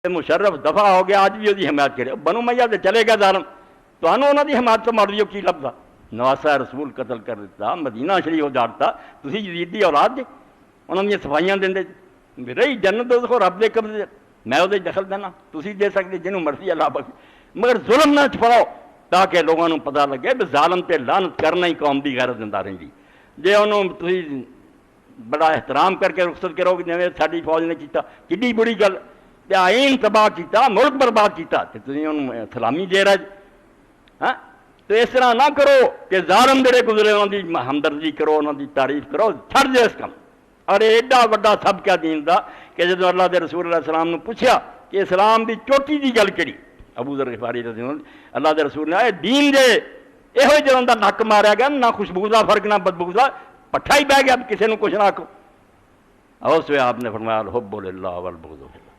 مشرف دفع ہو گیا آج بھی وہی حمایت کرے بنو میاں تے چلے گا ظالم تانوں انہاں دی حمایت تو مر دیو کی لبدا نواسا رسول قتل کر دیتا مدینہ شریف اجاڑتا تسی یزید دی اولاد جے انہاں دی صفائیاں دیندے رہی جنت دوزخ رب دے قبضے میں دے دخل دینا تسی دے سکتے جنوں مرضی اللہ بخشے مگر ظلم نہ چھپاؤ تاکہ لوگوں کو پتہ لگے کہ ظالم تے لعنت کرنا ہی قوم دی غیرت زندہ رہندی جے انہوں تسی بڑا احترام کر کے رخصت کرو کہ جویں ساڈی فوج نے کیتا کڈی بڑی گل تے آئین تباہ کیتا ملک برباد کیتا تے تسی انہوں سلامی دے رہے ہاں تو اس طرح نہ کرو کہ ظالم جڑے گزرے انہوں دی ہمدردی کرو انہوں دی تعریف کرو چھڑ دے اس کام اور ایڈا وڈا سب کیا دین دا کہ جدو اللہ دے رسول علیہ السلام نے پوچھا کہ اسلام دی چوٹی دی گل کری ابو ذر غفاری رضی اللہ عنہ اللہ دے رسول نے آئے دین دے یہ جدوں دا نک ماریا گیا نہ خوشبودا فرق نہ بدبودا پٹھا ہی بہ گیا کسی نے کچھ نہ آکو اس وقت آپ نے فرمایا الحب للہ والبغض فی اللہ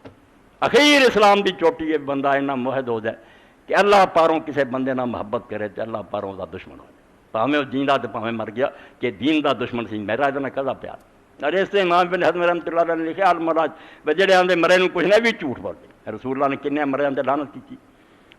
اخیر اسلام دی چوٹی ہے بندہ اینا موحد ہو جائے کہ اللہ پاروں کسی بندے نہ محبت کرے تو اللہ پاروں دا دشمن ہو جائے پاویں وہ جیندا تو پاویں مر گیا کہ دین دا دشمن سی میرا ادنا کدا پیار اور اس سے امام بن حزم رحمۃ اللہ علیہ نے لکھا المراج جڑے آندے مرے نو کچھ نہ بھی جھوٹ بولتے رسول اللہ نے کنے مرے آندے لعنت کی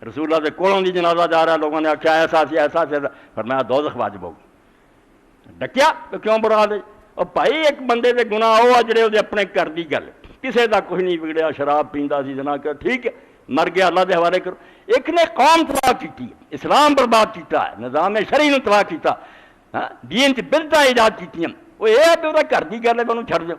رسول اللہ دے کولوں دی جنازہ جا رہا لوگوں نے آکھیا ایسا سی فرمایا دوزخ واجب ہوگی ڈکیا تو کیوں برا دے اور بھائی ایک بندے دے گناہ ہو جڑے وہ اپنے گھر دی گل کسے دا کچھ نہیں بگڑیا شراب پیندا سی زنا کر ٹھیک ہے مر گیا اللہ دے حوالے کرو ایک نے قوم تباہ کیتی اسلام برباد کیتا ہے نظام شرعی نو تباہ کیتا دین چ بدعتاں ایجاد کیتیاں وہ یہ بھی وہ گھر کی گل ہے انہوں چھڑ دو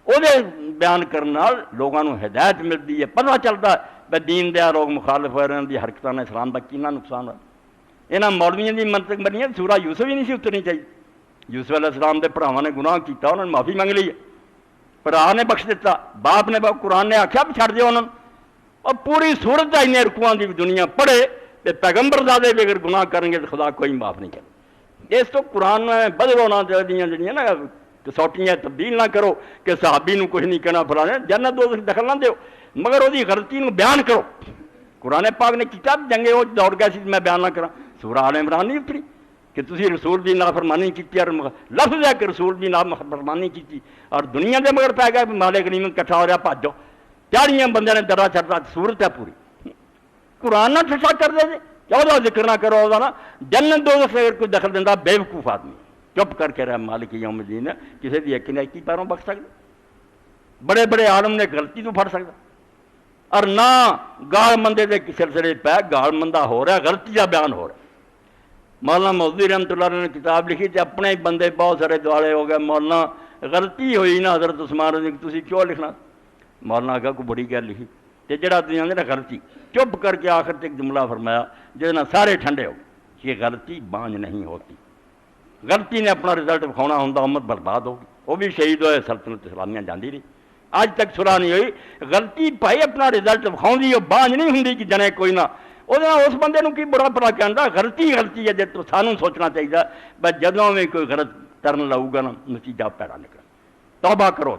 وہ بیان کرنے لوگوں کو ہدایت ملتی ہے پتہ چلتا ہے کہ دین دیا لوگ مخالف ہو رہے ہیں حرکتوں نے اسلام کا کتنا نقصان ہے یہاں مولویوں کی منطق بنی ہے سورہ یوسف ہی نہیں سی اترنی چاہیے یوسف علیہ السلام کے بھراواں نے گناہ کیتا انہوں نے معافی منگ لی ہے بھرا نے بخش دیتا باپ نے قرآن نے آخیا بھی چھڑ دو انہوں اور پوری صورت ان رکوعاں کی دنیا پڑھے کہ پیغمبر زادے بھی اگر گناہ کریں گے تو خدا کوئی معاف نہیں کرے اس تو قرآن میں بدلو نہ دیاں جڑیاں نا کسوٹیاں تبدیل نہ کرو کہ صحابی نو کچھ نہیں کہنا فلانے جنت دوزخ دخل نہ دیو مگر وہ غلطی نو بیان کرو قرآن پاک نے کتاب جنگے وہ دوڑ گیا سی میں بیان نہ کرا سورہ آل عمران نہیں اتری کہ تسی رسول دی نافرمانی کی اور لفظ ہے کہ رسول دی نافرمانی کی اور دنیا دے مگر پی گیا مالک غنیمت کٹھا ہو رہا بھاجو چاڑیاں بندے نے درا چڑھتا صورت ہے پوری قرآن نہ ٹھٹا کر دے چودہ ذکر نہ کرو نا جنت دوزخ اگر کوئی دخل دینا بے وقوف آدمی چپ کر کے رہا مالک یوم الدین کسی دی ایک نیکی پیروں بخش سکتا بڑے بڑے عالم نے غلطی تو پھڑ سکتا اور نہ گال مندے دے سلسلے پہ گال مندہ ہو رہا ہے غلطی کا بیان ہو رہا ہے مولانا مودودی رحمۃ اللہ علیہ نے کتاب لکھی تھی اپنے ہی بندے بہت سارے دوالے ہو گئے مولانا غلطی ہوئی نا حضرت عثمان رضی تسی کیوں لکھنا مولانا آگا کوئی بڑی گل لکھی تے جڑا دنیا نے غلطی چپ کر کے آخر تک جملہ فرمایا جس نہ سارے ٹھنڈے ہو یہ غلطی بانج نہیں ہوتی غلطی نے اپنا رزلٹ دکھانا ہوں امت برباد ہوگی وہ بھی شہید ہوئے سلطنت اسلامیہ جاندی رہی اج تک سلاح نہیں ہوئی غلطی بھائی اپنا رزلٹ دکھاؤں وہ بانج نہیں ہوں کہ جنے کوئی نہ وہ اس بندے نو کی بڑا پڑا کہنا غلطی غلطی ہے جب تو سانوں سوچنا چاہیے بس جدوں بھی کوئی غلط کرن لگے گا نا نتیجہ پیڑا نکلا توبہ کرو